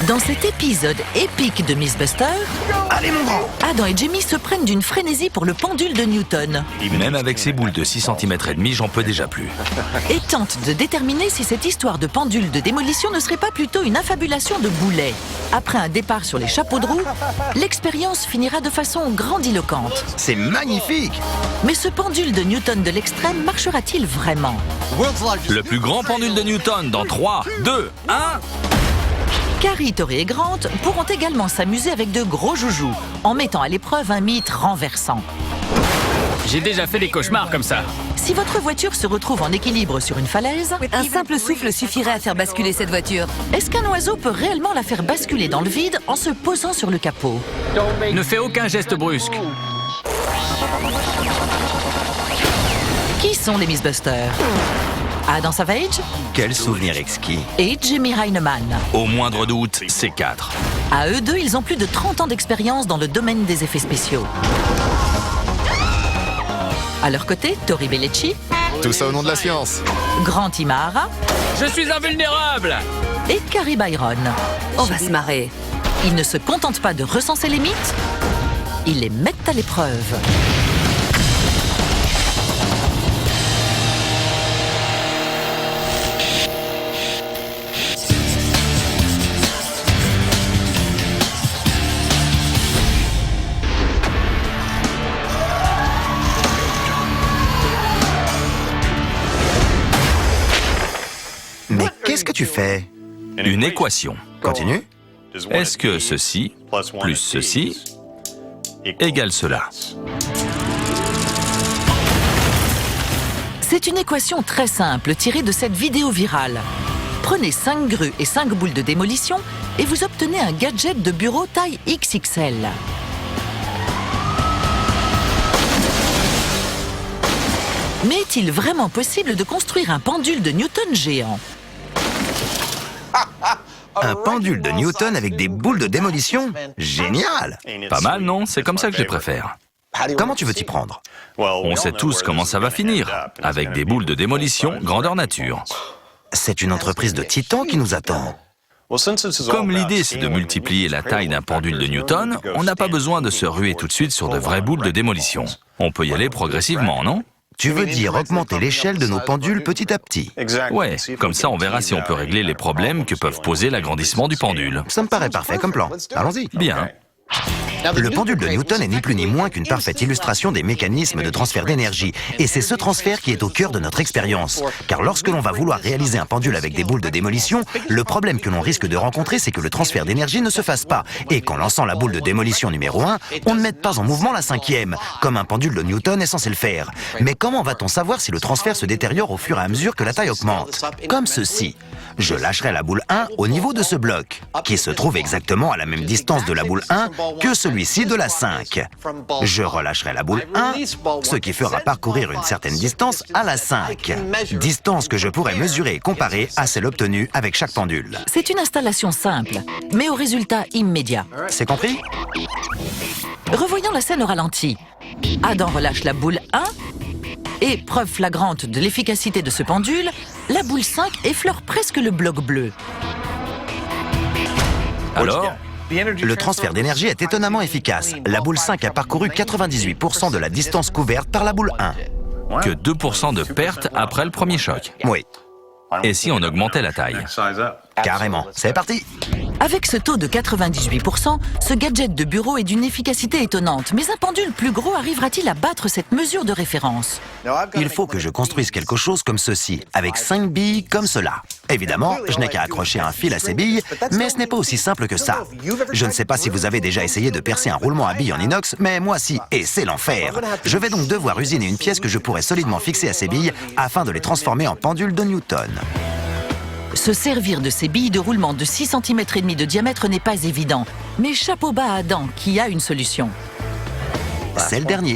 Dans cet épisode épique de Mythbusters, Allez mon grand! Adam et Jimmy se prennent d'une frénésie pour le pendule de Newton Même avec ces boules de 6 cm et demi, j'en peux déjà plus. et tentent de déterminer si cette histoire de pendule de démolition ne serait pas plutôt une affabulation de boulets. Après un départ sur les chapeaux de roue, l'expérience finira de façon grandiloquente. C'est magnifique! Mais ce pendule de Newton de l'extrême marchera-t-il vraiment? Le plus grand pendule de Newton dans 3, 2, 1... Carrie, Tori et Grant pourront également s'amuser avec de gros joujoux, en mettant à l'épreuve un mythe renversant. J'ai déjà fait des cauchemars comme ça. Si votre voiture se retrouve en équilibre sur une falaise, Un simple souffle suffirait à faire basculer cette voiture. est-ce qu'un oiseau peut réellement la faire basculer dans le vide en se posant sur le capot? Ne fais aucun geste brusque. Qui sont les Mythbusters? Adam Savage Quel souvenir exquis! et Jimmy Heineman. Au moindre doute, c'est 4. À eux deux, ils ont plus de 30 ans d'expérience dans le domaine des effets spéciaux. À leur côté, Tori Bellecci, Tout ça au nom de la science! Grant Imahara Je suis invulnérable. et Carrie Byron. On va se marrer. Ils ne se contentent pas de recenser les mythes, ils les mettent à l'épreuve. Mais qu'est-ce que tu fais? Une équation. Continue. Est-ce que ceci, plus ceci, égale cela? C'est une équation très simple tirée de cette vidéo virale. Prenez 5 grues et 5 boules de démolition et vous obtenez un gadget de bureau taille XXL. Mais est-il vraiment possible de construire un pendule de Newton géant? Un pendule de Newton avec des boules de démolition? Génial! Pas mal, non? C'est comme ça que je les préfère. Comment tu veux t'y prendre? On sait tous comment ça va finir, avec des boules de démolition grandeur nature. C'est une entreprise de titans qui nous attend. Comme l'idée c'est de multiplier la taille d'un pendule de Newton, on n'a pas besoin de se ruer tout de suite sur de vraies boules de démolition. On peut y aller progressivement, non? Tu veux dire augmenter l'échelle de nos pendules petit à petit? Ouais, comme ça on verra si on peut régler les problèmes que peuvent poser l'agrandissement du pendule. Ça me paraît parfait comme plan. Allons-y. Bien. Le pendule de Newton est ni plus ni moins qu'une parfaite illustration des mécanismes de transfert d'énergie. Et c'est ce transfert qui est au cœur de notre expérience. Car lorsque l'on va vouloir réaliser un pendule avec des boules de démolition, le problème que l'on risque de rencontrer, c'est que le transfert d'énergie ne se fasse pas. Et qu'en lançant la boule de démolition numéro 1, on ne mette pas en mouvement la 5e, comme un pendule de Newton est censé le faire. Mais comment va-t-on savoir si le transfert se détériore au fur et à mesure que la taille augmente? Comme ceci. Je lâcherai la boule 1 au niveau de ce bloc, qui se trouve exactement à la même distance de la boule 1 que celui-ci de la 5. Je relâcherai la boule 1, ce qui fera parcourir une certaine distance à la 5. Distance que je pourrais mesurer et comparer à celle obtenue avec chaque pendule. C'est une installation simple, mais au résultat immédiat. C'est compris? Revoyons la scène au ralenti. Adam relâche la boule 1 et, preuve flagrante de l'efficacité de ce pendule, la boule 5 effleure presque le bloc bleu. Alors, Le transfert d'énergie est étonnamment efficace. La boule 5 a parcouru 98% de la distance couverte par la boule 1. que 2% de perte après le premier choc. Oui, Et si on augmentait la taille? carrément. C'est parti! Avec ce taux de 98%, ce gadget de bureau est d'une efficacité étonnante. Mais un pendule plus gros arrivera-t-il à battre cette mesure de référence? Il faut que je construise quelque chose comme ceci, avec 5 billes comme cela. Évidemment, je n'ai qu'à accrocher un fil à ces billes, mais ce n'est pas aussi simple que ça. Je ne sais pas si vous avez déjà essayé de percer un roulement à billes en inox, mais moi si, et c'est l'enfer. Je vais donc devoir usiner une pièce que je pourrais solidement fixer à ces billes afin de les transformer en pendule de Newton. Se servir de ces billes de roulement de 6 cm et demi de diamètre n'est pas évident. Mais chapeau bas à Adam, qui a une solution. C'est le dernier.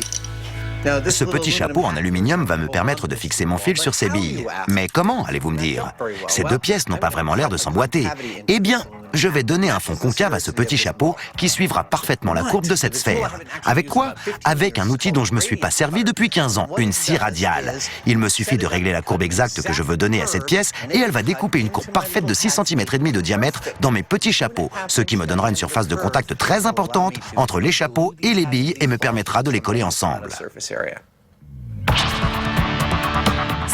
Ce petit chapeau en aluminium va me permettre de fixer mon fil sur ces billes. Mais comment, allez-vous me dire? Ces deux pièces n'ont pas vraiment l'air de s'emboîter. Eh bien, je vais donner un fond concave à ce petit chapeau qui suivra parfaitement la courbe de cette sphère. Avec quoi? Avec un outil dont je ne me suis pas servi depuis 15 ans, une scie radiale. Il me suffit de régler la courbe exacte que je veux donner à cette pièce et elle va découper une courbe parfaite de 6,5 cm de diamètre dans mes petits chapeaux, ce qui me donnera une surface de contact très importante entre les chapeaux et les billes et me permettra de les coller ensemble.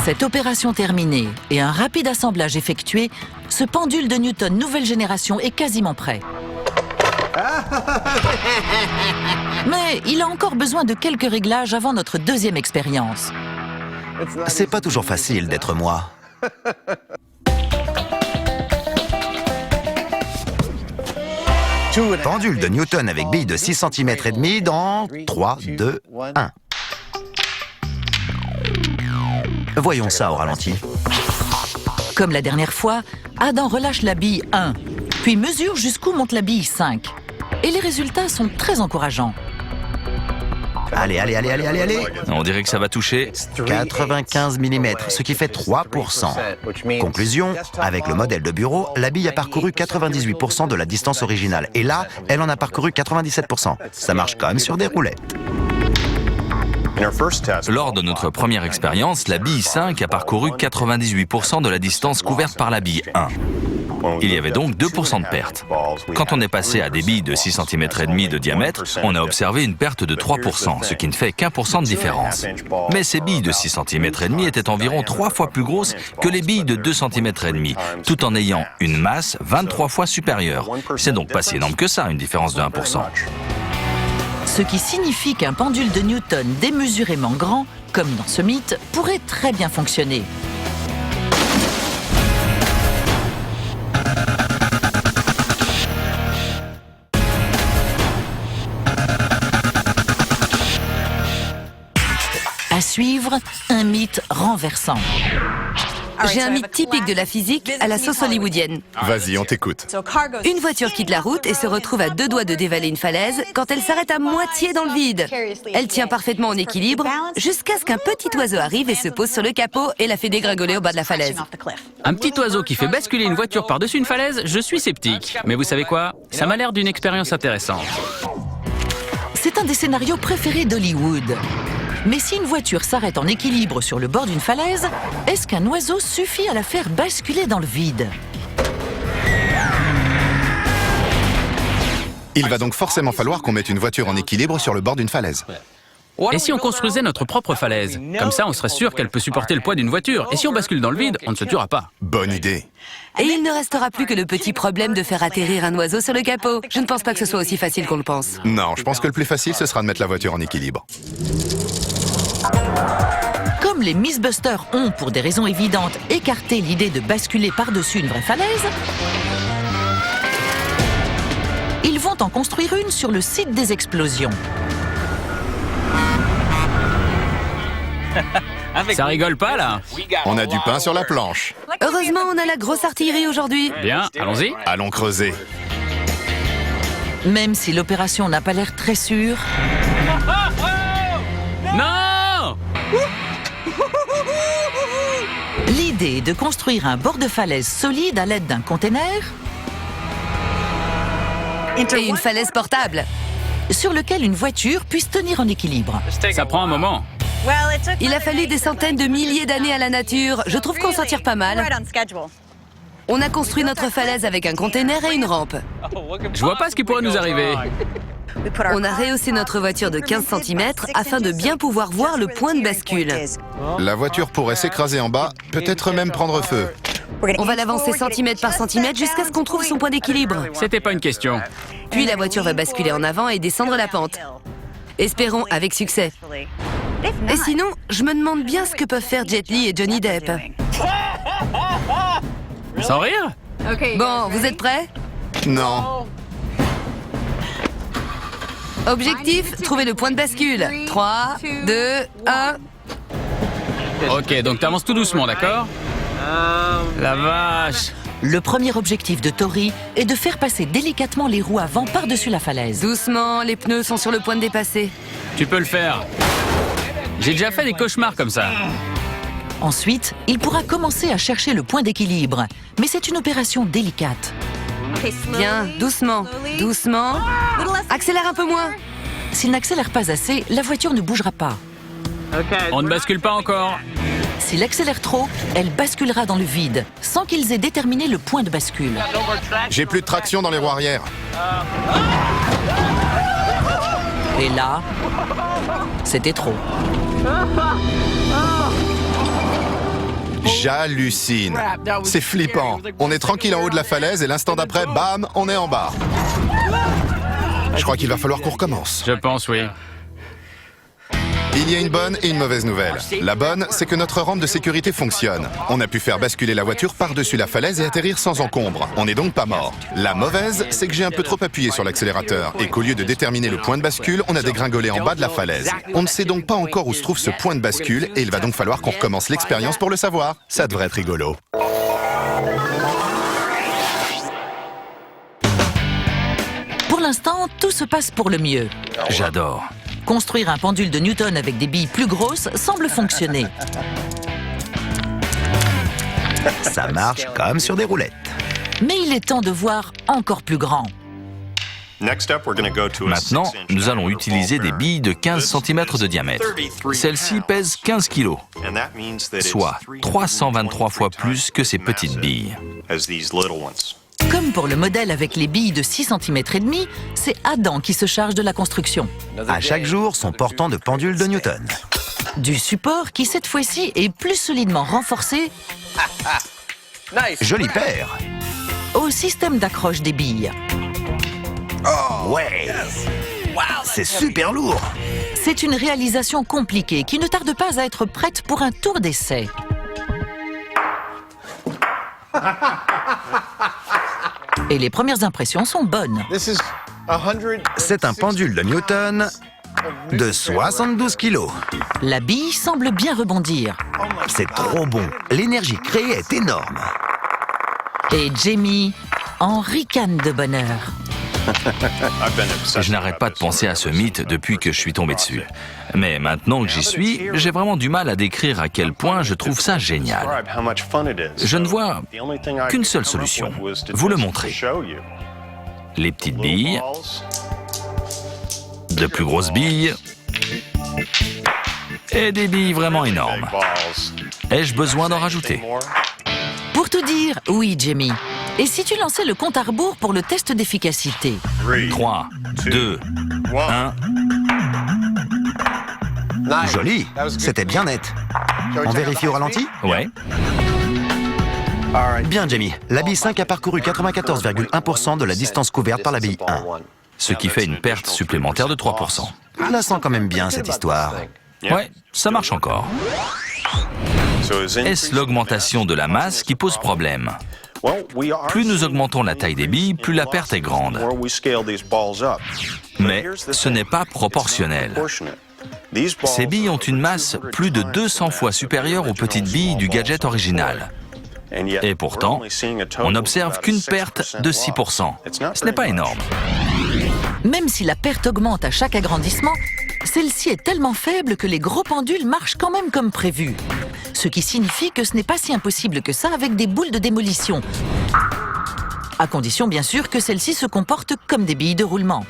Cette opération terminée et un rapide assemblage effectué, ce pendule de Newton nouvelle génération est quasiment prêt. Mais il a encore besoin de quelques réglages avant notre deuxième expérience. C'est pas toujours facile d'être moi. Pendule de Newton avec bille de 6,5 cm dans 3, 2, 1. Voyons ça au ralenti. Comme la dernière fois, Adam relâche la bille 1, puis mesure jusqu'où monte la bille 5. Et les résultats sont très encourageants. Allez, allez, allez, allez, allez, allez. On dirait que ça va toucher. 95 mm, ce qui fait 3%. Conclusion, avec le modèle de bureau, la bille a parcouru 98% de la distance originale. Et là, elle en a parcouru 97%. Ça marche quand même sur des roulettes. Lors de notre première expérience, la bille 5 a parcouru 98% de la distance couverte par la bille 1. Il y avait donc 2% de perte. Quand on est passé à des billes de 6,5 cm de diamètre, on a observé une perte de 3%, ce qui ne fait qu'1% de différence. Mais ces billes de 6,5 cm étaient environ 3 fois plus grosses que les billes de 2,5 cm, tout en ayant une masse 23 fois supérieure. C'est donc pas si énorme que ça, une différence de 1%. Ce qui signifie qu'un pendule de Newton démesurément grand, comme dans ce mythe, pourrait très bien fonctionner. À suivre, un mythe renversant. J'ai un mythe typique de la physique à la sauce hollywoodienne. Vas-y, on t'écoute. Une voiture quitte la route et se retrouve à 2 doigts de dévaler une falaise quand elle s'arrête à moitié dans le vide. Elle tient parfaitement en équilibre jusqu'à ce qu'un petit oiseau arrive et se pose sur le capot et la fait dégringoler au bas de la falaise. Un petit oiseau qui fait basculer une voiture par-dessus une falaise, je suis sceptique. Mais vous savez quoi? Ça m'a l'air d'une expérience intéressante. C'est un des scénarios préférés d'Hollywood. Mais si une voiture s'arrête en équilibre sur le bord d'une falaise, est-ce qu'un oiseau suffit à la faire basculer dans le vide? Il va donc forcément falloir qu'on mette une voiture en équilibre sur le bord d'une falaise. Et si on construisait notre propre falaise? Comme ça, on serait sûr qu'elle peut supporter le poids d'une voiture. Et si on bascule dans le vide, on ne se tuera pas. Bonne idée. Et il ne restera plus que le petit problème de faire atterrir un oiseau sur le capot. Je ne pense pas que ce soit aussi facile qu'on le pense. Non, je pense que le plus facile, ce sera de mettre la voiture en équilibre. Comme les Mythbusters ont, pour des raisons évidentes, écarté l'idée de basculer par-dessus une vraie falaise, ils vont en construire une sur le site des explosions. Ça rigole pas, là? On a du pain sur la planche. Heureusement, on a la grosse artillerie aujourd'hui. Bien, allons-y. Allons creuser. Même si l'opération n'a pas l'air très sûre, Non! l'idée est de construire un bord de falaise solide à l'aide d'un container Et une falaise portable. sur lequel une voiture puisse tenir en équilibre. Ça prend un moment. Il a fallu des centaines de milliers d'années à la nature. Je trouve qu'on s'en tire pas mal. On a construit notre falaise avec un container et une rampe. Je vois pas ce qui pourrait nous arriver. On a rehaussé notre voiture de 15 cm afin de bien pouvoir voir le point de bascule. La voiture pourrait s'écraser en bas, peut-être même prendre feu. On va l'avancer centimètre par centimètre jusqu'à ce qu'on trouve son point d'équilibre. C'était pas une question. Puis la voiture va basculer en avant et descendre la pente. Espérons avec succès. Et sinon, je me demande bien ce que peuvent faire Jet Li et Johnny Depp. Sans rire? Bon, vous êtes prêts? Non. Objectif, trouver le point de bascule. 3, 2, 1... Ok, donc t'avances tout doucement, d'accord? La vache! Le premier objectif de Tori est de faire passer délicatement les roues avant par-dessus la falaise. Doucement, les pneus sont sur le point de dépasser. Tu peux le faire. J'ai déjà fait des cauchemars comme ça. Ensuite, il pourra commencer à chercher le point d'équilibre. Mais c'est une opération délicate. Bien, doucement, doucement. Accélère un peu moins. S'il n'accélère pas assez, la voiture ne bougera pas. On ne bascule pas encore. S'il accélère trop, elle basculera dans le vide, sans qu'ils aient déterminé le point de bascule. J'ai plus de traction dans les roues arrière. Et là, c'était trop. J'hallucine. C'est flippant. On est tranquille en haut de la falaise et l'instant d'après, bam, on est en bas. Je crois qu'il va falloir qu'on recommence. Je pense, oui. Il y a une bonne et une mauvaise nouvelle. La bonne, c'est que notre rampe de sécurité fonctionne. On a pu faire basculer la voiture par-dessus la falaise et atterrir sans encombre. On n'est donc pas mort. La mauvaise, c'est que j'ai un peu trop appuyé sur l'accélérateur et qu'au lieu de déterminer le point de bascule, on a dégringolé en bas de la falaise. On ne sait donc pas encore où se trouve ce point de bascule et il va donc falloir qu'on recommence l'expérience pour le savoir. Ça devrait être rigolo. Pour l'instant, tout se passe pour le mieux. J'adore. Construire un pendule de Newton avec des billes plus grosses semble fonctionner. Ça marche comme sur des roulettes. Mais il est temps de voir encore plus grand. Maintenant, nous allons utiliser des billes de 15 cm de diamètre. Celles-ci pèsent 15 kg, soit 323 fois plus que ces petites billes. Comme pour le modèle avec les billes de 6 cm et demi, c'est Adam qui se charge de la construction. À chaque jour, son portant de pendule de Newton. Du support qui, cette fois-ci, est plus solidement renforcé Joli paire. au système d'accroche des billes. Ouais. C'est super lourd. C'est une réalisation compliquée qui ne tarde pas à être prête pour un tour d'essai. Et les premières impressions sont bonnes. C'est un pendule de Newton de 72 kilos. La bille semble bien rebondir. C'est trop bon. L'énergie créée est énorme. Et Jamie en ricane de bonheur. Je n'arrête pas de penser à ce mythe depuis que je suis tombé dessus. Mais maintenant que j'y suis, j'ai vraiment du mal à décrire à quel point je trouve ça génial. Je ne vois qu'une seule solution, vous le montrer. Les petites billes, de plus grosses billes et des billes vraiment énormes. Ai-je besoin d'en rajouter? Pour tout dire, oui, Jamie. Et si tu lançais le compte à rebours pour le test d'efficacité? 3, 2, 1... Joli. C'était bien net. On vérifie au ralenti? Ouais. Bien, Jamie. La bille 5 a parcouru 94,1% de la distance couverte par la bille 1. Ce qui fait une perte supplémentaire de 3%. Je la sens quand même bien, cette histoire. Ouais, ça marche encore. Est-ce l'augmentation de la masse qui pose problème? Plus nous augmentons la taille des billes, plus la perte est grande. Mais ce n'est pas proportionnel. Ces billes ont une masse plus de 200 fois supérieure aux petites billes du gadget original. Et pourtant, on n'observe qu'une perte de 6%. Ce n'est pas énorme. Même si la perte augmente à chaque agrandissement, celle-ci est tellement faible que les gros pendules marchent quand même comme prévu. Ce qui signifie que ce n'est pas si impossible que ça avec des boules de démolition. À condition, bien sûr, que celles-ci se comportent comme des billes de roulement.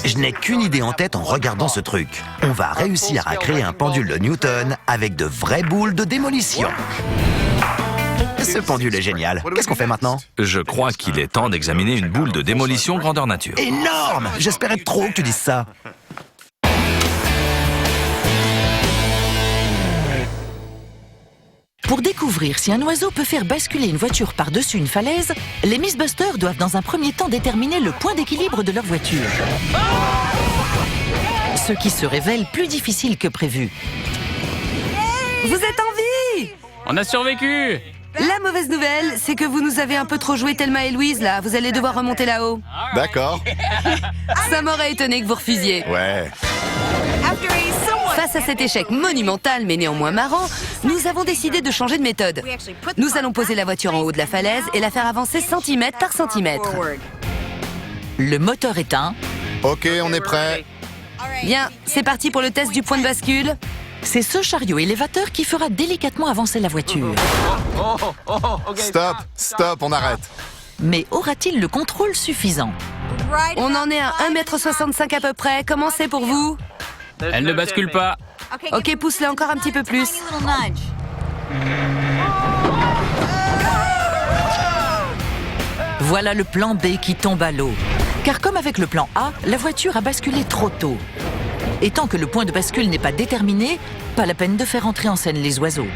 Je n'ai qu'une idée en tête en regardant ce truc. On va réussir à créer un pendule de Newton avec de vraies boules de démolition. Ce pendule est génial. Qu'est-ce qu'on fait maintenant? Je crois qu'il est temps d'examiner une boule de démolition grandeur nature. Énorme! J'espérais trop que tu dises ça. Pour découvrir si un oiseau peut faire basculer une voiture par-dessus une falaise, les Mythbusters doivent dans un premier temps déterminer le point d'équilibre de leur voiture. Ce qui se révèle plus difficile que prévu. Vous êtes en vie! On a survécu! La mauvaise nouvelle, c'est que vous nous avez un peu trop joué Thelma et Louise, là. Vous allez devoir remonter là-haut. D'accord. Ça m'aurait étonné que vous refusiez. Ouais. Face à cet échec monumental, mais néanmoins marrant, nous avons décidé de changer de méthode. Nous allons poser la voiture en haut de la falaise et la faire avancer centimètre par centimètre. Le moteur éteint, Ok, on est prêt. Bien, c'est parti pour le test du point de bascule. c'est ce chariot élévateur qui fera délicatement avancer la voiture. Stop, stop, on arrête. Mais aura-t-il le contrôle suffisant? On en est à 1,65 m à peu près. Comment c'est pour vous? Elle ne bascule pas. Ok, pousse-le encore un petit peu plus. Voilà le plan B qui tombe à l'eau. Car comme avec le plan A, la voiture a basculé trop tôt. Et tant que le point de bascule n'est pas déterminé, pas la peine de faire entrer en scène les oiseaux.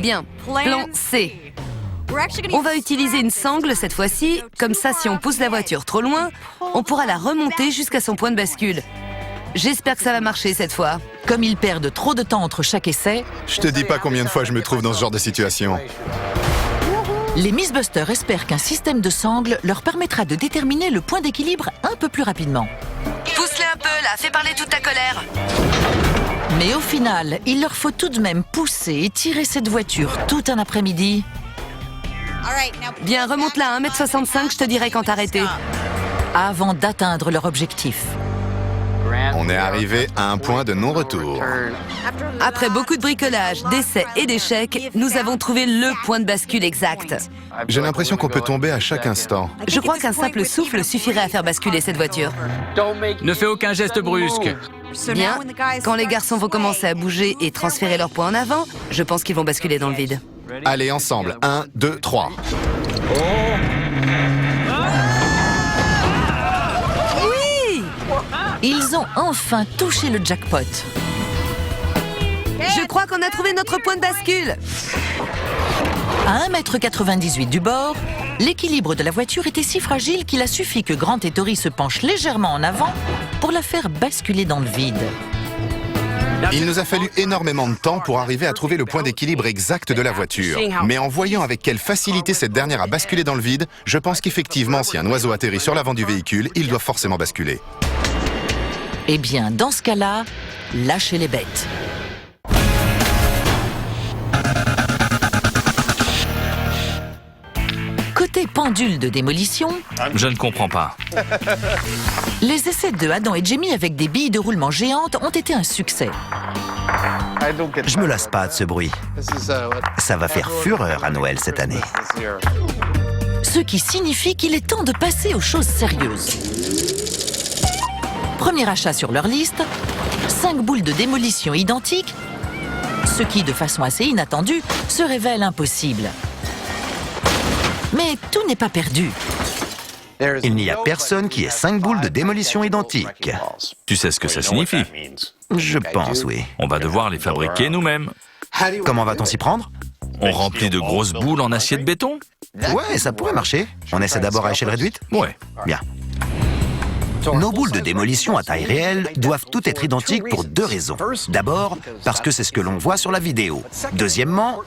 Bien, plan C. On va utiliser une sangle cette fois-ci, comme ça si on pousse la voiture trop loin, on pourra la remonter jusqu'à son point de bascule. J'espère que ça va marcher cette fois. Comme ils perdent trop de temps entre chaque essai, Je te dis pas combien de fois je me trouve dans ce genre de situation. les Mythbusters espèrent qu'un système de sangle leur permettra de déterminer le point d'équilibre un peu plus rapidement. Pousse-le un peu là, fais parler toute ta colère. Mais au final, il leur faut tout de même pousser et tirer cette voiture tout un après-midi. Bien, remonte-la à 1,65 m, je te dirai quand t'arrêter. Avant d'atteindre leur objectif. On est arrivé à un point de non-retour. Après beaucoup de bricolage, d'essais et d'échecs, nous avons trouvé le point de bascule exact. J'ai l'impression qu'on peut tomber à chaque instant. Je crois qu'un simple souffle suffirait à faire basculer cette voiture. Ne fais aucun geste brusque. Bien, quand les garçons vont commencer à bouger et transférer leur poids en avant, je pense qu'ils vont basculer dans le vide. Allez, ensemble. 1, 2, 3. Oui! Ils ont enfin touché le jackpot. Je crois qu'on a trouvé notre point de bascule. À 1,98 m du bord, l'équilibre de la voiture était si fragile qu'il a suffi que Grant et Tori se penchent légèrement en avant pour la faire basculer dans le vide. Il nous a fallu énormément de temps pour arriver à trouver le point d'équilibre exact de la voiture. Mais en voyant avec quelle facilité cette dernière a basculé dans le vide, je pense qu'effectivement, si un oiseau atterrit sur l'avant du véhicule, il doit forcément basculer. Eh bien, dans ce cas-là, lâchez les bêtes. Côté pendule de démolition, Je ne comprends pas. les essais de Adam et Jamie avec des billes de roulement géantes ont été un succès. Je me lasse pas de ce bruit. Ça va faire fureur à Noël cette année. Ce qui signifie qu'il est temps de passer aux choses sérieuses. Premier achat sur leur liste, 5 boules de démolition identiques, ce qui, de façon assez inattendue, se révèle impossible. Mais tout n'est pas perdu. Il n'y a personne qui ait 5 boules de démolition identiques. Tu sais ce que ça signifie? Je pense, oui. On va devoir les fabriquer nous-mêmes. Comment va-t-on s'y prendre? On remplit de grosses boules en acier de béton? Ouais, ça pourrait marcher. On essaie d'abord à échelle réduite? Ouais. Bien. Nos boules de démolition à taille réelle doivent toutes être identiques pour 2 raisons. D'abord, parce que c'est ce que l'on voit sur la vidéo. Deuxièmement,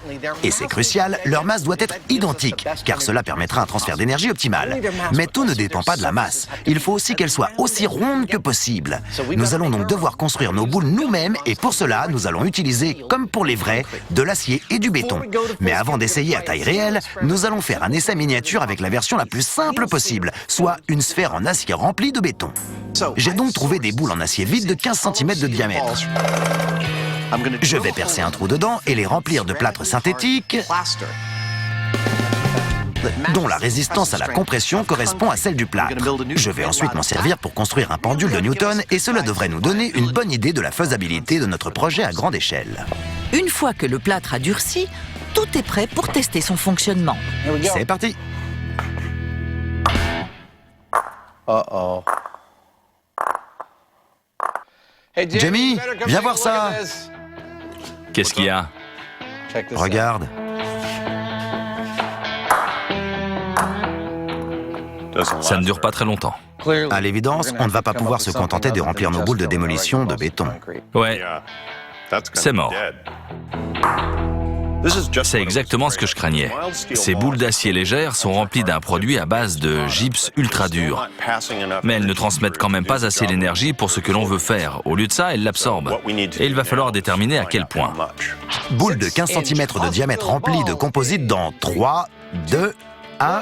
et c'est crucial, leur masse doit être identique, car cela permettra un transfert d'énergie optimal. Mais tout ne dépend pas de la masse. Il faut aussi qu'elle soit aussi ronde que possible. Nous allons donc devoir construire nos boules nous-mêmes, et pour cela, nous allons utiliser, comme pour les vrais, de l'acier et du béton. Mais avant d'essayer à taille réelle, nous allons faire un essai miniature avec la version la plus simple possible, soit une sphère en acier remplie de béton. J'ai donc trouvé des boules en acier vide de 15 cm de diamètre. Je vais percer un trou dedans et les remplir de plâtre synthétique dont la résistance à la compression correspond à celle du plâtre. Je vais ensuite m'en servir pour construire un pendule de Newton et cela devrait nous donner une bonne idée de la faisabilité de notre projet à grande échelle. Une fois que le plâtre a durci, tout est prêt pour tester son fonctionnement. C'est parti! Jamie, viens voir ça! Qu'est-ce qu'il y a? Regarde. Ça ne dure pas très longtemps. À l'évidence, on ne va pas pouvoir se contenter de remplir nos boules de démolition de béton. Ouais, c'est mort. C'est exactement ce que je craignais. Ces boules d'acier légères sont remplies d'un produit à base de gypse ultra dur. Mais elles ne transmettent quand même pas assez l'énergie pour ce que l'on veut faire. Au lieu de ça, elles l'absorbent. Et il va falloir déterminer à quel point. Boule de 15 cm de diamètre remplie de composite dans 3, 2, 1...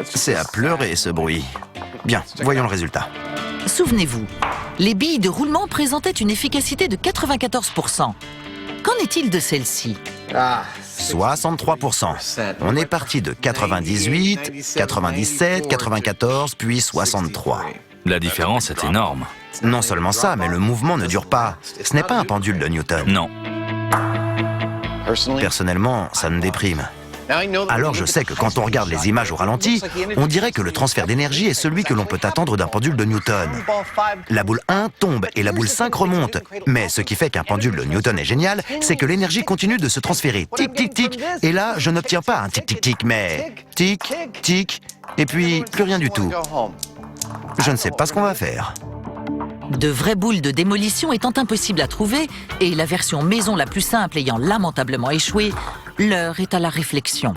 C'est à pleurer ce bruit. Bien, voyons le résultat. Souvenez-vous, les billes de roulement présentaient une efficacité de 94%. Qu'en est-il de celle-ci? 63%. On est parti de 98, 97, 94, puis 63. La différence est énorme. Non seulement ça, mais le mouvement ne dure pas. Ce n'est pas un pendule de Newton. Non. Personnellement, ça me déprime. Alors je sais que quand on regarde les images au ralenti, on dirait que le transfert d'énergie est celui que l'on peut attendre d'un pendule de Newton. La boule 1 tombe et la boule 5 remonte. Mais ce qui fait qu'un pendule de Newton est génial, c'est que l'énergie continue de se transférer. Tic, tic, tic. Et là, je n'obtiens pas un tic, tic, tic, mais tic, tic, et puis plus rien du tout. Je ne sais pas ce qu'on va faire. De vraies boules de démolition étant impossibles à trouver, et la version maison la plus simple ayant lamentablement échoué, l'heure est à la réflexion.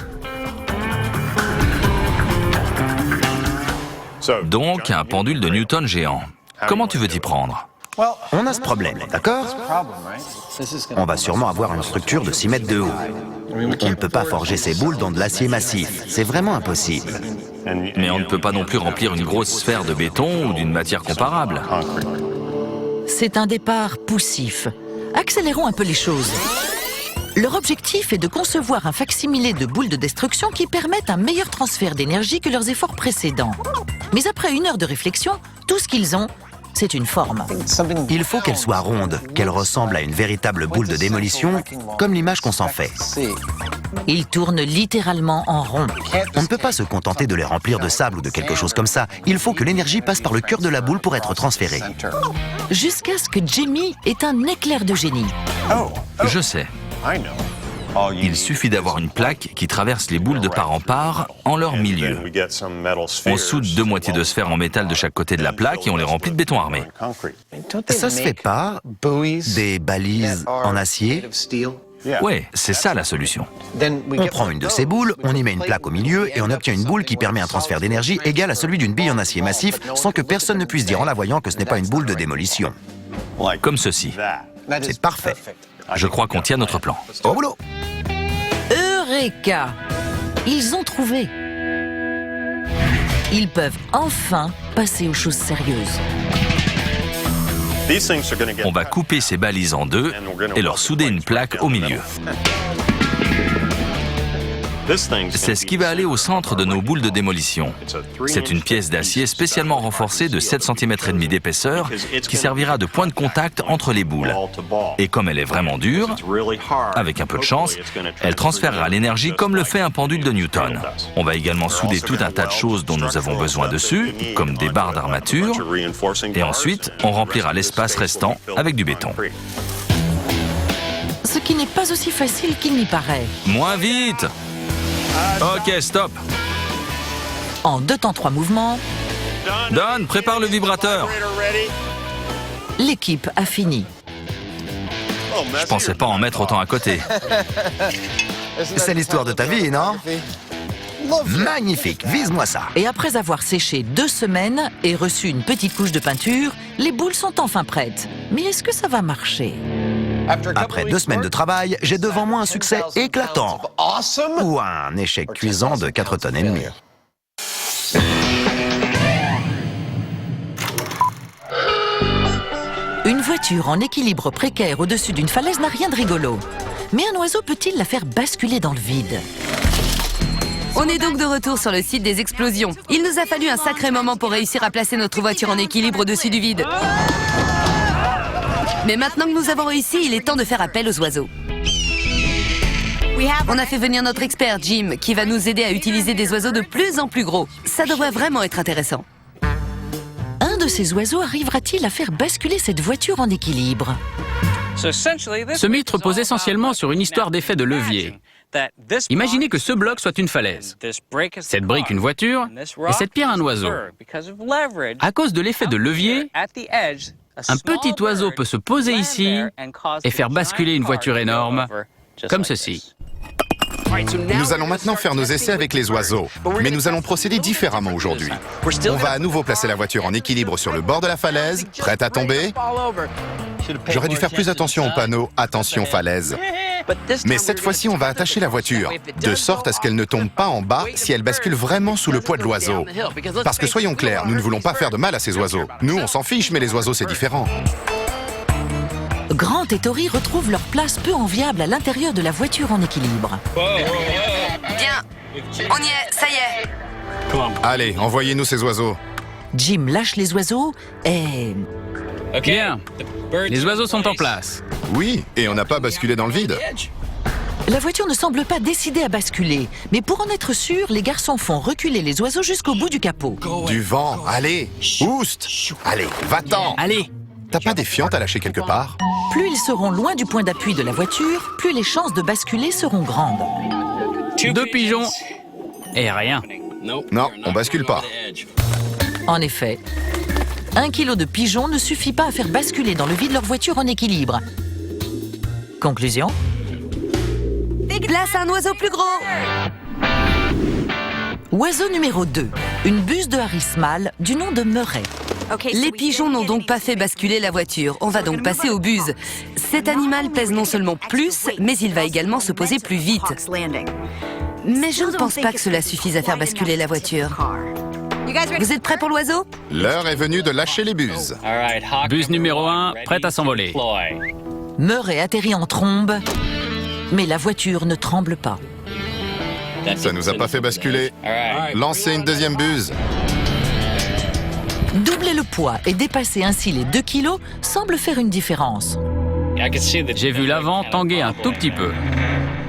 Donc, un pendule de Newton géant. Comment tu veux t'y prendre? On a ce problème, d'accord? On va sûrement avoir une structure de 6 mètres de haut. On ne peut pas forger ces boules dans de l'acier massif. C'est vraiment impossible. Mais on ne peut pas non plus remplir une grosse sphère de béton ou d'une matière comparable. C'est un départ poussif. Accélérons un peu les choses. Leur objectif est de concevoir un facsimilé de boules de destruction qui permettent un meilleur transfert d'énergie que leurs efforts précédents. Mais après 1 heure de réflexion, tout ce qu'ils ont, c'est une forme. Il faut qu'elle soit ronde, qu'elle ressemble à une véritable boule de démolition, comme l'image qu'on s'en fait. Ils tournent littéralement en rond. On ne peut pas se contenter de les remplir de sable ou de quelque chose comme ça. Il faut que l'énergie passe par le cœur de la boule pour être transférée. Jusqu'à ce que Jamie ait un éclair de génie. Je sais. Il suffit d'avoir une plaque qui traverse les boules de part en part en leur milieu. On soude 2 moitiés de sphère en métal de chaque côté de la plaque et on les remplit de béton armé. Ça se fait pas des balises en acier? Ouais, c'est ça la solution. On prend une de ces boules, on y met une plaque au milieu et on obtient une boule qui permet un transfert d'énergie égal à celui d'une bille en acier massif sans que personne ne puisse dire en la voyant que ce n'est pas une boule de démolition. Comme ceci. C'est parfait. Je crois qu'on tient notre plan. Au boulot! Eureka! Ils ont trouvé. Ils peuvent enfin passer aux choses sérieuses. On va couper ces balises en 2 et leur souder une plaque au milieu. C'est ce qui va aller au centre de nos boules de démolition. C'est une pièce d'acier spécialement renforcée de 7,5 cm d'épaisseur qui servira de point de contact entre les boules. Et comme elle est vraiment dure, avec un peu de chance, elle transférera l'énergie comme le fait un pendule de Newton. On va également souder tout un tas de choses dont nous avons besoin dessus, comme des barres d'armature, et ensuite on remplira l'espace restant avec du béton. Ce qui n'est pas aussi facile qu'il n'y paraît. Moins vite! Ok, stop. En 2 temps 3 mouvements, Don, prépare le vibrateur. l'équipe a fini. Je pensais pas en mettre autant à côté. C'est l'histoire de ta vie, non? Magnifique, vise-moi ça. Et après avoir séché 2 semaines et reçu une petite couche de peinture, les boules sont enfin prêtes. Mais est-ce que ça va marcher? Après 2 semaines de travail, j'ai devant moi un succès éclatant. Ou un échec cuisant de 4 tonnes et demie. Une voiture en équilibre précaire au-dessus d'une falaise n'a rien de rigolo. Mais un oiseau peut-il la faire basculer dans le vide? On est donc de retour sur le site des explosions. Il nous a fallu un sacré moment pour réussir à placer notre voiture en équilibre au-dessus du vide. Mais maintenant que nous avons réussi, il est temps de faire appel aux oiseaux. On a fait venir notre expert Jim, qui va nous aider à utiliser des oiseaux de plus en plus gros. Ça devrait vraiment être intéressant. Un de ces oiseaux arrivera-t-il à faire basculer cette voiture en équilibre? Ce mythe repose essentiellement sur une histoire d'effet de levier. Imaginez que ce bloc soit une falaise, cette brique une voiture et cette pierre un oiseau. À cause de l'effet de levier, un petit oiseau peut se poser ici et faire basculer une voiture énorme, comme ceci. Nous allons maintenant faire nos essais avec les oiseaux, mais nous allons procéder différemment aujourd'hui. On va à nouveau placer la voiture en équilibre sur le bord de la falaise, prête à tomber. J'aurais dû faire plus attention au panneau « Attention falaise ». Mais cette fois-ci, on va attacher la voiture, de sorte à ce qu'elle ne tombe pas en bas si elle bascule vraiment sous le poids de l'oiseau. Parce que soyons clairs, nous ne voulons pas faire de mal à ces oiseaux. Nous, on s'en fiche, mais les oiseaux, c'est différent. Grant et Tori retrouvent leur place peu enviable à l'intérieur de la voiture en équilibre. Bien, on y est, ça y est. Allez, envoyez-nous ces oiseaux. Jim lâche les oiseaux et... Bien, les oiseaux sont en place. Oui, et on n'a pas basculé dans le vide. La voiture ne semble pas décidée à basculer, mais pour en être sûr, les garçons font reculer les oiseaux jusqu'au bout du capot. Du vent, allez, oust. Allez, va-t'en. Allez, T'as pas des fientes à lâcher quelque part? Plus ils seront loin du point d'appui de la voiture, plus les chances de basculer seront grandes. 2 pigeons et rien. Non, on bascule pas. En effet, 1 kilo de pigeons ne suffit pas à faire basculer dans le vide leur voiture en équilibre. Conclusion? Place à un oiseau plus gros. Oiseau numéro 2, une buse de Harris mâle du nom de Murray. Les pigeons n'ont donc pas fait basculer la voiture. On va donc passer aux buses. Cet animal pèse non seulement plus, mais il va également se poser plus vite. Mais je ne pense pas que cela suffise à faire basculer la voiture. Vous êtes prêts pour l'oiseau? L'heure est venue de lâcher les buses. Buse numéro 1, prête à s'envoler. Murray atterrit en trombe, mais la voiture ne tremble pas. Ça nous a pas fait basculer. Lancez une deuxième buse. Doubler le poids et dépasser ainsi les 2 kilos semble faire une différence. J'ai vu l'avant tanguer un tout petit peu.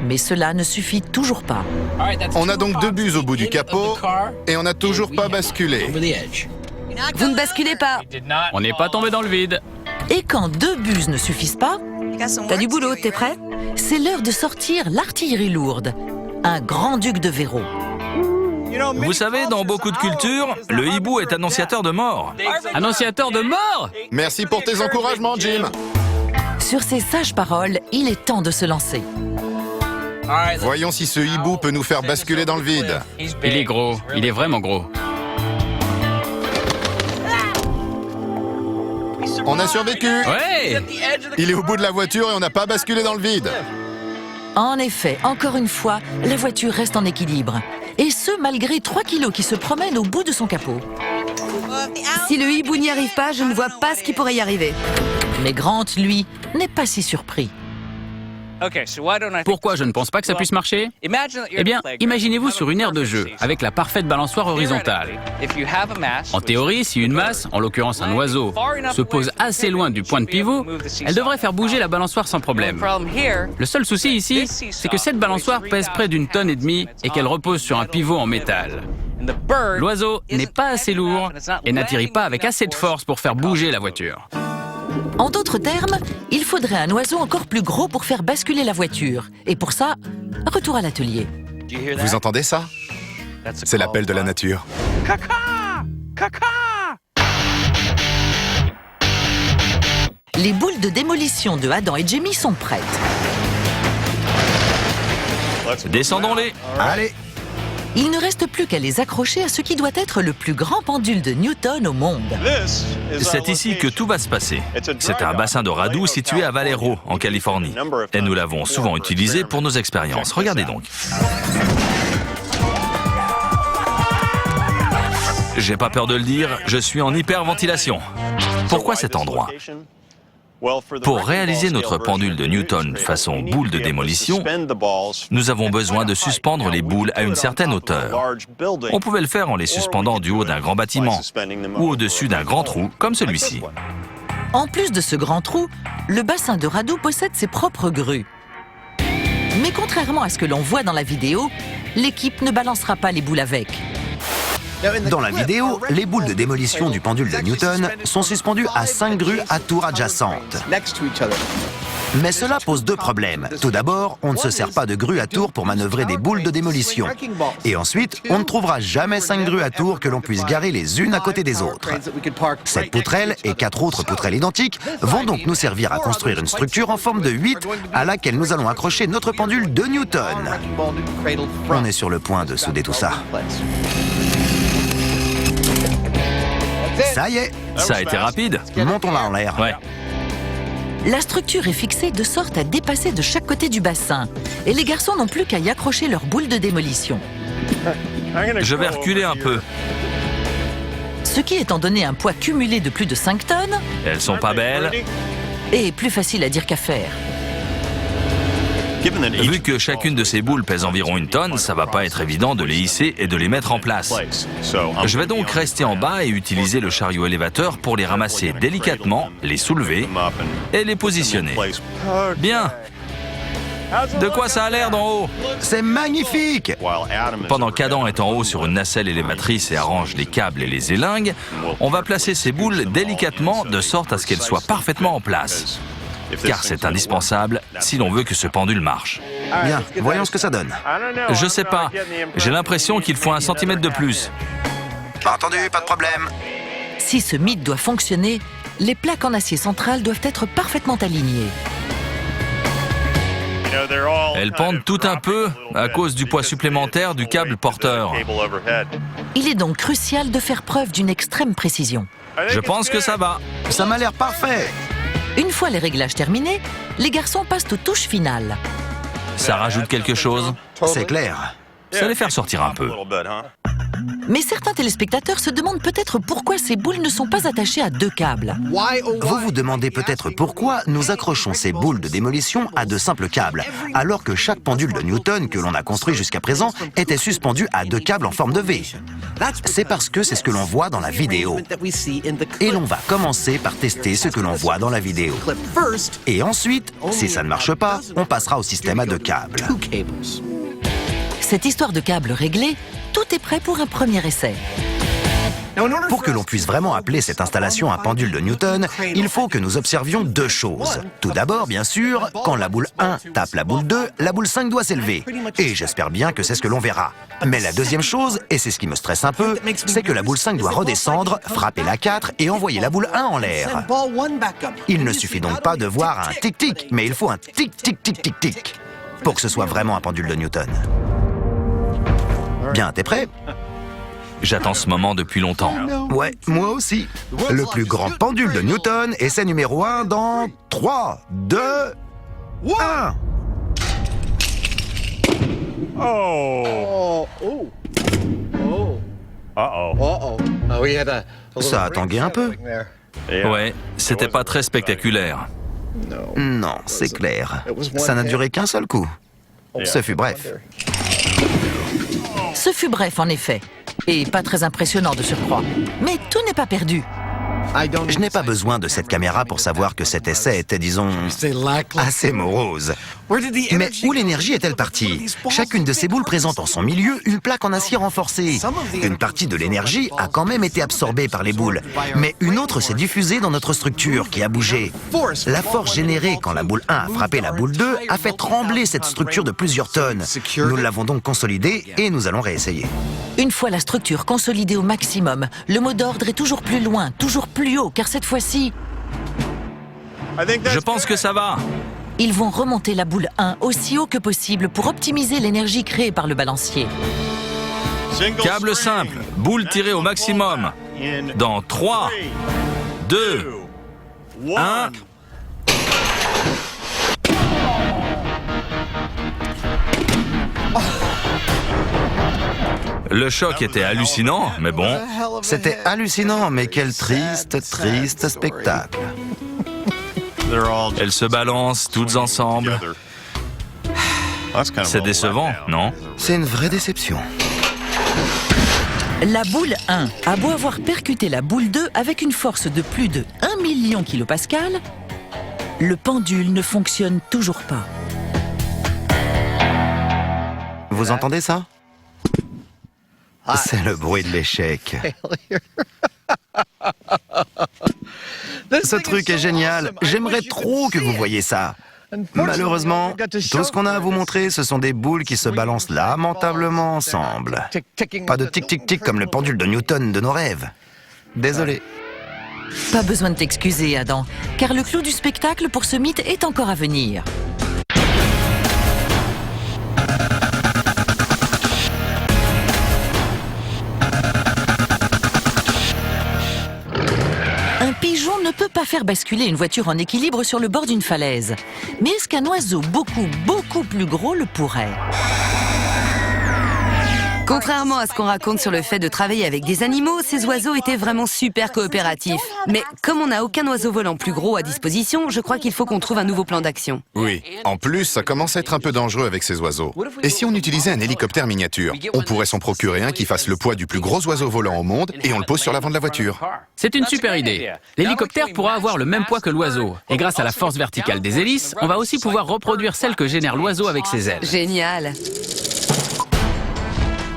Mais cela ne suffit toujours pas. On a donc 2 buses au bout du capot et on n'a toujours pas basculé. Vous ne basculez pas. On n'est pas tombé dans le vide. Et quand 2 buses ne suffisent pas, T'as du boulot, t'es prêt? c'est l'heure de sortir l'artillerie lourde, un grand-duc de Véro. Vous savez, dans beaucoup de cultures, le hibou est annonciateur de mort. Annonciateur de mort? Merci pour tes encouragements, Jim. Sur ces sages paroles, il est temps de se lancer. Voyons si ce hibou peut nous faire basculer dans le vide. Il est gros, il est vraiment gros. On a survécu. Ouais! Il est au bout de la voiture et on n'a pas basculé dans le vide. En effet, encore une fois, la voiture reste en équilibre. Et ce, malgré 3 kilos qui se promènent au bout de son capot. Si le hibou n'y arrive pas, je ne vois pas ce qui pourrait y arriver. Mais Grant, lui, n'est pas si surpris. Pourquoi je ne pense pas que ça puisse marcher? Eh bien, imaginez-vous sur une aire de jeu, avec la parfaite balançoire horizontale. En théorie, si une masse, en l'occurrence un oiseau, se pose assez loin du point de pivot, elle devrait faire bouger la balançoire sans problème. Le seul souci ici, c'est que cette balançoire pèse près d'1,5 tonne et qu'elle repose sur un pivot en métal. L'oiseau n'est pas assez lourd et n'atterrit pas avec assez de force pour faire bouger la voiture. En d'autres termes, il faudrait un oiseau encore plus gros pour faire basculer la voiture. Et pour ça, retour à l'atelier. Vous entendez ça? C'est l'appel de la nature. Les boules de démolition de Adam et Jamie sont prêtes. Descendons-les. Allez. Il ne reste plus qu'à les accrocher à ce qui doit être le plus grand pendule de Newton au monde. C'est ici que tout va se passer. C'est un bassin de Radu situé à Vallejo, en Californie. Et nous l'avons souvent utilisé pour nos expériences. Regardez donc. J'ai pas peur de le dire, je suis en hyperventilation. Pourquoi cet endroit ? Pour réaliser notre pendule de Newton façon boule de démolition, nous avons besoin de suspendre les boules à une certaine hauteur. On pouvait le faire en les suspendant du haut d'un grand bâtiment ou au-dessus d'un grand trou comme celui-ci. En plus de ce grand trou, le bassin de Radu possède ses propres grues. Mais contrairement à ce que l'on voit dans la vidéo, l'équipe ne balancera pas les boules avec. Dans la vidéo, les boules de démolition du pendule de Newton sont suspendues à 5 grues à tours adjacentes. Mais cela pose 2 problèmes. Tout d'abord, on ne se sert pas de grues à tours pour manœuvrer des boules de démolition. Et ensuite, on ne trouvera jamais 5 grues à tours que l'on puisse garer les unes à côté des autres. Cette poutrelle et 4 autres poutrelles identiques vont donc nous servir à construire une structure en forme de 8 à laquelle nous allons accrocher notre pendule de Newton. On est sur le point de souder tout ça. Ça y est, Ça a été rapide. montons-la en l'air. Ouais. La structure est fixée de sorte à dépasser de chaque côté du bassin. Et les garçons n'ont plus qu'à y accrocher leurs boules de démolition. Je vais reculer un peu. Ce qui, étant donné un poids cumulé de plus de 5 tonnes, Elles sont pas belles. Et plus facile à dire qu'à faire. Vu que chacune de ces boules pèse environ 1 tonne, ça va pas être évident de les hisser et de les mettre en place. Je vais donc rester en bas et utiliser le chariot élévateur pour les ramasser délicatement, les soulever et les positionner. Bien. De quoi ça a l'air d'en haut? C'est magnifique! Pendant qu'Adam est en haut sur une nacelle élévatrice et arrange les câbles et les élingues, on va placer ces boules délicatement de sorte à ce qu'elles soient parfaitement en place. Car c'est indispensable si l'on veut que ce pendule marche. Bien, voyons ce que ça donne. Je sais pas, j'ai l'impression qu'il faut 1 centimètre de plus. Entendu, pas de problème. Si ce mythe doit fonctionner, les plaques en acier central doivent être parfaitement alignées. Elles pendent tout un peu à cause du poids supplémentaire du câble porteur. Il est donc crucial de faire preuve d'une extrême précision. Je pense que ça va. Ça m'a l'air parfait. Une fois les réglages terminés, les garçons passent aux touches finales. Ça rajoute quelque chose? C'est clair. Ça les faire sortir un peu. Mais certains téléspectateurs se demandent peut-être pourquoi ces boules ne sont pas attachées à 2 câbles. Vous vous demandez peut-être pourquoi nous accrochons ces boules de démolition à de simples câbles, alors que chaque pendule de Newton que l'on a construit jusqu'à présent était suspendu à 2 câbles en forme de V. C'est parce que c'est ce que l'on voit dans la vidéo. Et l'on va commencer par tester ce que l'on voit dans la vidéo. Et ensuite, si ça ne marche pas, on passera au système à 2 câbles. Cette histoire de câbles réglés, tout est prêt pour un premier essai. Pour que l'on puisse vraiment appeler cette installation un pendule de Newton, il faut que nous observions 2 choses. Tout d'abord, bien sûr, quand la boule 1 tape la boule 2, la boule 5 doit s'élever. Et j'espère bien que c'est ce que l'on verra. Mais la deuxième chose, et c'est ce qui me stresse un peu, c'est que la boule 5 doit redescendre, frapper la 4 et envoyer la boule 1 en l'air. Il ne suffit donc pas de voir un tic-tic, mais il faut un tic-tic-tic-tic-tic pour que ce soit vraiment un pendule de Newton. Bien, t'es prêt? J'attends ce moment depuis longtemps. Ouais, moi aussi. Le plus grand pendule de Newton, essai numéro 1 dans 3, 2, 1. Ça a tangué un peu. Ouais, c'était pas très spectaculaire. Non, c'est clair. Ça n'a duré qu'un seul coup. Ce fut bref. Ce fut bref, en effet. Et pas très impressionnant de surcroît. Mais tout n'est pas perdu. Je n'ai pas besoin de cette caméra pour savoir que cet essai était, disons, assez morose. Mais où l'énergie est-elle partie? Chacune de ces boules présente en son milieu une plaque en acier renforcée. Une partie de l'énergie a quand même été absorbée par les boules, mais une autre s'est diffusée dans notre structure qui a bougé. La force générée quand la boule 1 a frappé la boule 2 a fait trembler cette structure de plusieurs tonnes. Nous l'avons donc consolidée et nous allons réessayer. Une fois la structure consolidée au maximum, le mot d'ordre est toujours plus loin, toujours plus haut, car cette fois-ci, Je pense que ça va. ils vont remonter la boule 1 aussi haut que possible pour optimiser l'énergie créée par le balancier. Câble simple, boule tirée au maximum. Dans 3, 2, 1... Le choc était hallucinant, mais bon. C'était hallucinant, mais quel triste, triste spectacle. Elles se balancent toutes ensemble. C'est décevant, non? C'est une vraie déception. La boule 1 a beau avoir percuté la boule 2 avec une force de plus de 1 million kPa, le pendule ne fonctionne toujours pas. Vous entendez ça? C'est le bruit de l'échec. Ce truc est génial. J'aimerais trop que vous voyiez ça. Malheureusement, tout ce qu'on a à vous montrer, ce sont des boules qui se balancent lamentablement ensemble. Pas de tic-tic-tic comme le pendule de Newton de nos rêves. Désolé. Pas besoin de t'excuser, Adam, car le clou du spectacle pour ce mythe est encore à venir. Un pigeon ne peut pas faire basculer une voiture en équilibre sur le bord d'une falaise. Mais est-ce qu'un oiseau beaucoup plus gros le pourrait? Contrairement à ce qu'on raconte sur le fait de travailler avec des animaux, ces oiseaux étaient vraiment super coopératifs. Mais comme on n'a aucun oiseau volant plus gros à disposition, je crois qu'il faut qu'on trouve un nouveau plan d'action. Oui, en plus, ça commence à être un peu dangereux avec ces oiseaux. Et si on utilisait un hélicoptère miniature? On pourrait s'en procurer un qui fasse le poids du plus gros oiseau volant au monde et on le pose sur l'avant de la voiture. C'est une super idée. L'hélicoptère pourra avoir le même poids que l'oiseau. Et grâce à la force verticale des hélices, on va aussi pouvoir reproduire celle que génère l'oiseau avec ses ailes. Génial.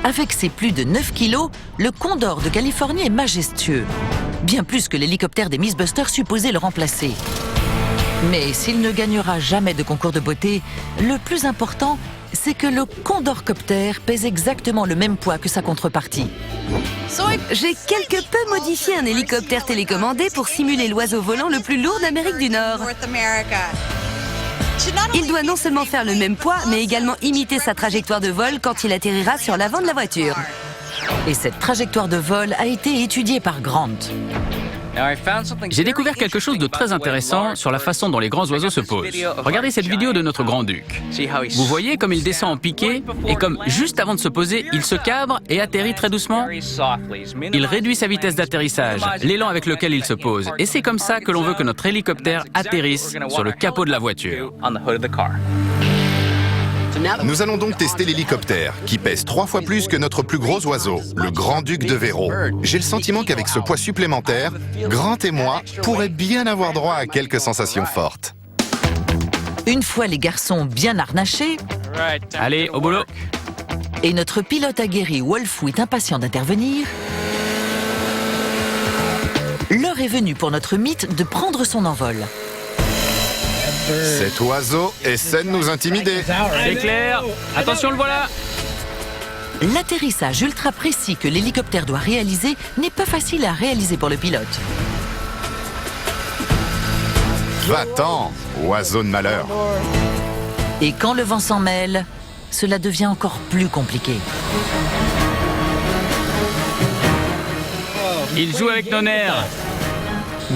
Avec ses plus de 9 kilos, le Condor de Californie est majestueux. Bien plus que l'hélicoptère des Mythbusters supposé le remplacer. Mais s'il ne gagnera jamais de concours de beauté, le plus important, c'est que le Condorcopter pèse exactement le même poids que sa contrepartie. J'ai quelque peu modifié un hélicoptère télécommandé pour simuler l'oiseau volant le plus lourd d'Amérique du Nord. Il doit non seulement faire le même poids, mais également imiter sa trajectoire de vol quand il atterrira sur l'avant de la voiture. Et cette trajectoire de vol a été étudiée par Grant. J'ai découvert quelque chose de très intéressant sur la façon dont les grands oiseaux se posent. Regardez cette vidéo de notre grand-duc. Vous voyez comme il descend en piqué et comme juste avant de se poser, il se cabre et atterrit très doucement. Il réduit sa vitesse d'atterrissage, l'élan avec lequel il se pose. Et c'est comme ça que l'on veut que notre hélicoptère atterrisse sur le capot de la voiture. Nous allons donc tester l'hélicoptère, qui pèse 3 fois plus que notre plus gros oiseau, le Grand-Duc de Véro. J'ai le sentiment qu'avec ce poids supplémentaire, Grant et moi pourraient bien avoir droit à quelques sensations fortes. Une fois les garçons bien harnachés, Allez, au boulot. et notre pilote aguerri Wolfou impatient d'intervenir, l'heure est venue pour notre mythe de prendre son envol. Cet oiseau essaie de nous intimider. C'est clair. Attention, le voilà. L'atterrissage ultra précis que l'hélicoptère doit réaliser n'est pas facile à réaliser pour le pilote. Va-t'en, oiseau de malheur. Et quand le vent s'en mêle, cela devient encore plus compliqué. Il joue avec nos nerfs.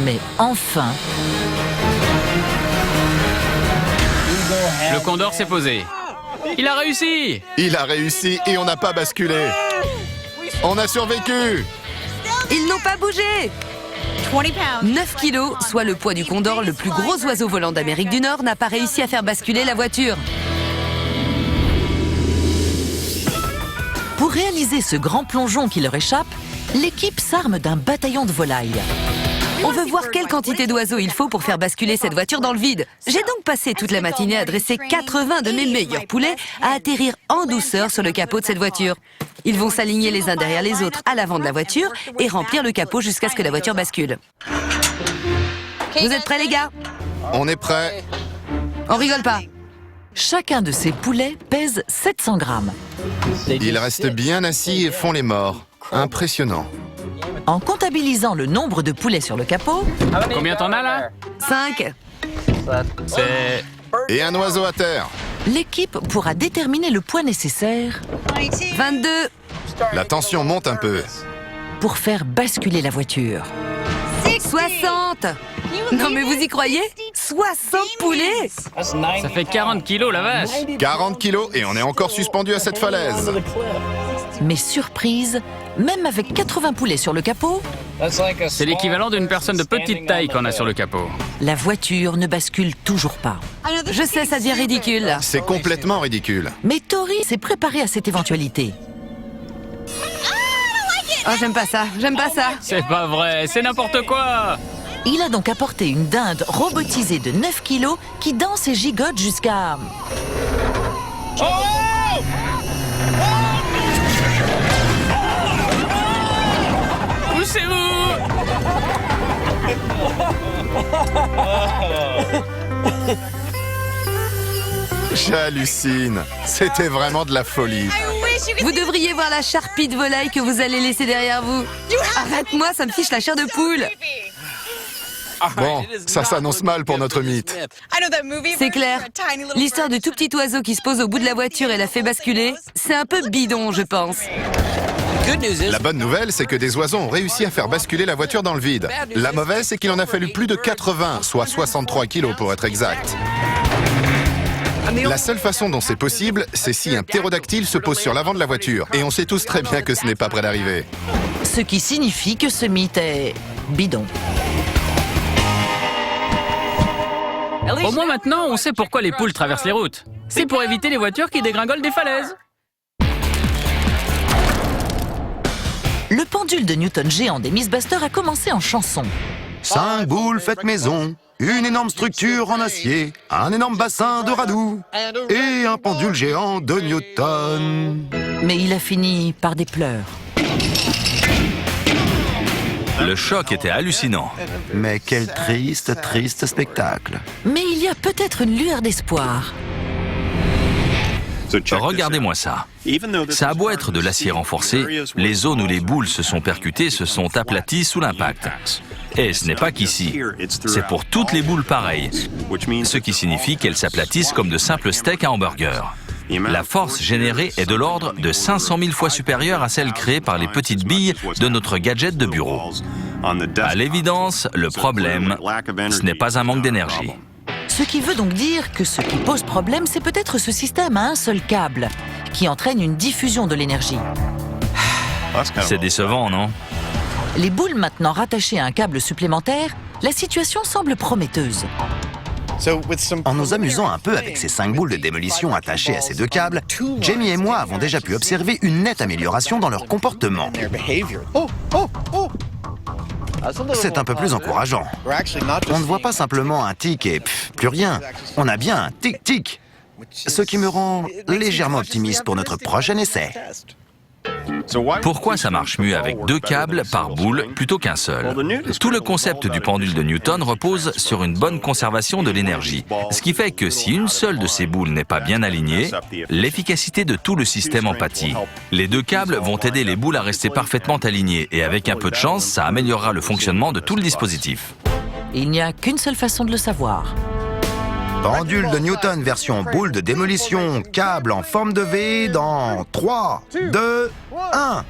Mais enfin, Le Condor s'est posé. Il a réussi. Il a réussi et on n'a pas basculé. On a survécu. Ils n'ont pas bougé. 9 kilos, soit le poids du Condor, le plus gros oiseau volant d'Amérique du Nord, n'a pas réussi à faire basculer la voiture. pour réaliser ce grand plongeon qui leur échappe, l'équipe s'arme d'un bataillon de volailles. On veut voir quelle quantité d'oiseaux il faut pour faire basculer cette voiture dans le vide. J'ai donc passé toute la matinée à dresser 80 de mes meilleurs poulets à atterrir en douceur sur le capot de cette voiture. Ils vont s'aligner les uns derrière les autres à l'avant de la voiture et remplir le capot jusqu'à ce que la voiture bascule. Vous êtes prêts, les gars? On est prêts. On rigole pas. Chacun de ces poulets pèse 700 grammes. Ils restent bien assis et font les morts. Impressionnant. En comptabilisant le nombre de poulets sur le capot, Combien t'en as là? 5. C'est... Et un oiseau à terre. l'équipe pourra déterminer le poids nécessaire 22. La tension monte un peu. pour faire basculer la voiture. 60. Non mais vous y croyez? 60 poulets. Ça fait 40 kilos, la vache. 40 kilos et on est encore suspendu à cette falaise. Mais surprise, même avec 80 poulets sur le capot, C'est l'équivalent d'une personne de petite taille qu'on a sur le capot. la voiture ne bascule toujours pas. Je sais, ça devient ridicule là. C'est complètement ridicule. Mais Tori s'est préparé à cette éventualité. Oh, j'aime pas ça, j'aime pas ça. C'est pas vrai, c'est n'importe quoi. Il a donc apporté une dinde robotisée de 9 kilos qui danse et gigote jusqu'à... Poussez-vous. J'hallucine. C'était vraiment de la folie. Vous devriez voir la charpie de volaille que vous allez laisser derrière vous. Arrête-moi, ça me fiche la chair de poule. Bon, ça s'annonce mal pour notre mythe. C'est clair. L'histoire du tout petit oiseau qui se pose au bout de la voiture et la fait basculer, c'est un peu bidon, je pense. La bonne nouvelle, c'est que des oiseaux ont réussi à faire basculer la voiture dans le vide. La mauvaise, c'est qu'il en a fallu plus de 80, soit 63 kilos pour être exact. La seule façon dont c'est possible, c'est si un ptérodactyle se pose sur l'avant de la voiture. Et on sait tous très bien que ce n'est pas près d'arriver. Ce qui signifie que ce mythe est bidon. Au moins maintenant, on sait pourquoi les poules traversent les routes. C'est pour éviter les voitures qui dégringolent des falaises. Le pendule de Newton géant des Mythbusters a commencé en chanson. 5 boules faites maison, une énorme structure en acier, un énorme bassin de radoux et un pendule géant de Newton. Mais il a fini par des pleurs. Le choc était hallucinant. Mais quel triste, triste spectacle. Mais il y a peut-être une lueur d'espoir. Regardez-moi ça. Ça a beau être de l'acier renforcé, les zones où les boules se sont percutées se sont aplaties sous l'impact. Et ce n'est pas qu'ici, c'est pour toutes les boules pareilles, ce qui signifie qu'elles s'aplatissent comme de simples steaks à hamburger. La force générée est de l'ordre de 500 000 fois supérieure à celle créée par les petites billes de notre gadget de bureau. À l'évidence, le problème, ce n'est pas un manque d'énergie. Ce qui veut donc dire que ce qui pose problème, c'est peut-être ce système à un seul câble, qui entraîne une diffusion de l'énergie. C'est décevant, non? Les boules maintenant rattachées à un câble supplémentaire, la situation semble prometteuse. En nous amusant un peu avec ces 5 boules de démolition attachées à ces 2 câbles, Jamie et moi avons déjà pu observer une nette amélioration dans leur comportement. C'est un peu plus encourageant. On ne voit pas simplement un tic et plus rien. On a bien un tic-tic. Ce qui me rend légèrement optimiste pour notre prochain essai. Pourquoi ça marche mieux avec 2 câbles par boule plutôt qu'un seul? Tout le concept du pendule de Newton repose sur une bonne conservation de l'énergie. Ce qui fait que si une seule de ces boules n'est pas bien alignée, l'efficacité de tout le système en pâtit. Les 2 câbles vont aider les boules à rester parfaitement alignées et avec un peu de chance, ça améliorera le fonctionnement de tout le dispositif. Il n'y a qu'une seule façon de le savoir. Pendule de Newton version boule de démolition, câble en forme de V dans 3, 2, 1.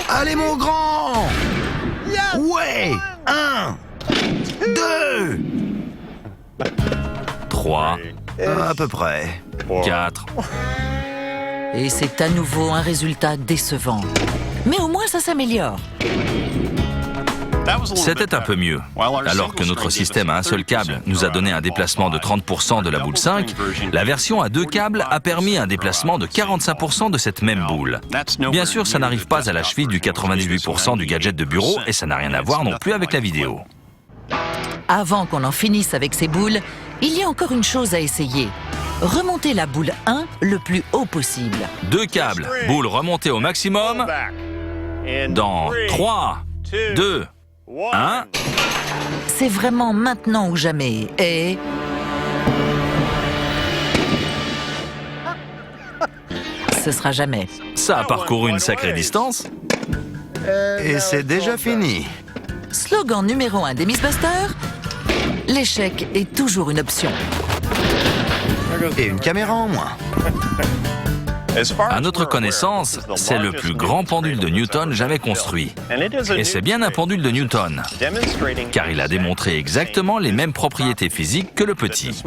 Allez mon grand! Ouais! 1, 2, 3, à peu près. 4... Et c'est à nouveau un résultat décevant. Mais au moins ça s'améliore. C'était un peu mieux. Alors que notre système à un seul câble nous a donné un déplacement de 30% de la boule 5, la version à 2 câbles a permis un déplacement de 45% de cette même boule. Bien sûr, ça n'arrive pas à la cheville du 98% du gadget de bureau et ça n'a rien à voir non plus avec la vidéo. Avant qu'on en finisse avec ces boules, il y a encore une chose à essayer. Remonter la boule 1 le plus haut possible. 2 câbles, boule remontée au maximum, dans 3, 2, 1... C'est vraiment maintenant ou jamais. Et... ce sera jamais. Ça a parcouru une sacrée distance. Et c'est déjà fini. Slogan numéro 1 des Mythbusters, l'échec est toujours une option. Et une caméra en moins. À notre connaissance, c'est le plus grand pendule de Newton jamais construit. Et c'est bien un pendule de Newton, car il a démontré exactement les mêmes propriétés physiques que le petit.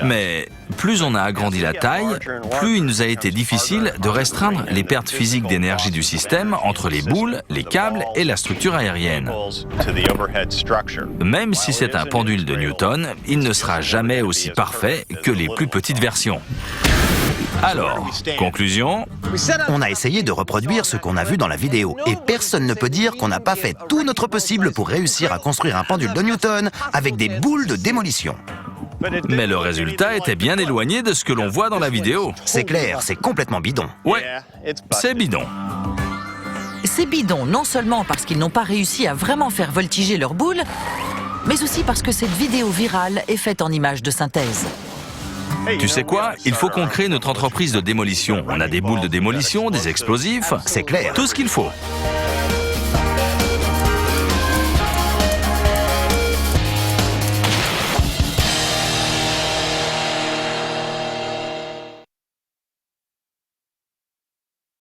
Mais plus on a agrandi la taille, plus il nous a été difficile de restreindre les pertes physiques d'énergie du système entre les boules, les câbles et la structure aérienne. Même si c'est un pendule de Newton, il ne sera jamais aussi parfait que les plus petites versions. Alors, conclusion? On a essayé de reproduire ce qu'on a vu dans la vidéo. Et personne ne peut dire qu'on n'a pas fait tout notre possible pour réussir à construire un pendule de Newton avec des boules de démolition. Mais le résultat était bien éloigné de ce que l'on voit dans la vidéo. C'est clair, c'est complètement bidon. Ouais, c'est bidon. C'est bidon non seulement parce qu'ils n'ont pas réussi à vraiment faire voltiger leurs boules, mais aussi parce que cette vidéo virale est faite en images de synthèse. Tu sais quoi? Il faut qu'on crée notre entreprise de démolition. On a des boules de démolition, des explosifs. C'est clair. Tout ce qu'il faut.